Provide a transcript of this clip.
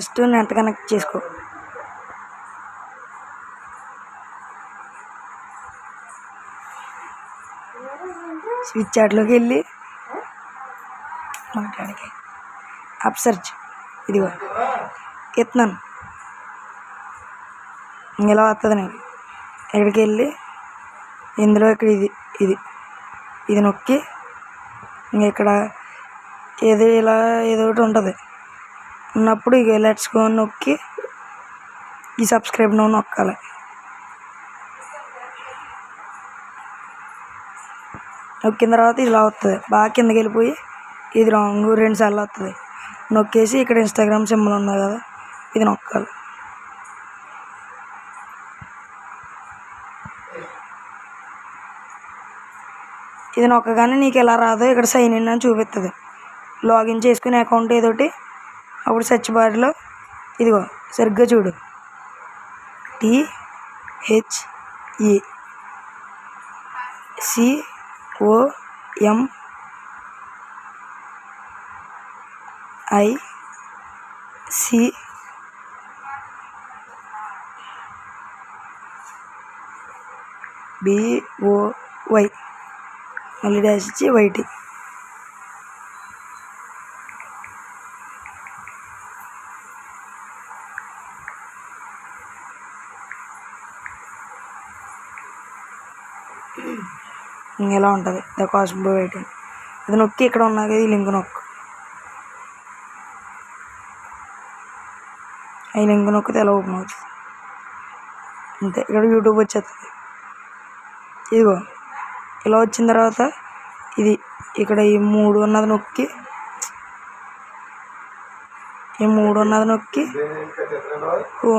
First net connect చేసుకో. Switch చాట్లోకి వెళ్ళి మాట్లాడికి అప్సర్చ్ ఇదిగో ఎత్తున్నాను, ఇలా వస్తుంది నీకు. ఇక్కడికి వెళ్ళి ఇందులో ఇక్కడ ఇది ఇది నొక్కి ఇక్కడ ఏదో ఇలా ఏదో ఒకటి ఉంటుంది ఉన్నప్పుడు ఇక లెట్స్ గో నొక్కి ఈ సబ్స్క్రైబ్ నో నొక్కాలి. నొక్కిన తర్వాత ఇలా వస్తుంది, బాగా కిందకి వెళ్ళిపోయి ఇది రాంగ్ 2 సార్లు వస్తుంది. నొక్కేసి ఇక్కడ ఇన్స్టాగ్రామ్ సింబల్ ఉంది కదా, ఇది నొక్కాలి. ఇది నొక్కగానే నీకు ఎలా రాదో ఇక్కడ సైన్ ఇన్ అని చూపిస్తుంది. లాగిన్ చేసుకునే అకౌంట్ ఏదోటి, అప్పుడు సెర్చ్ బార్లో ఇదిగో సరిగ్గా చూడు, THECOMIC మళ్ళీ డాష్ ఇచ్చి వైట్. ఇలా ఉంటుంది ద కాస్మో వైట్. అది నొక్కి ఇక్కడ ఉన్నా కదా ఈ లింక్ నొక్కు, ఈ లింక్ నొక్కితే ఎలా ఓపెన్ అవుతుంది అంతే. ఇక్కడ యూట్యూబ్ వచ్చేస్తుంది. ఇదిగో ఇలా వచ్చిన తర్వాత ఇది ఇక్కడ ఈ 3 ఉన్నది నొక్కి హోమ్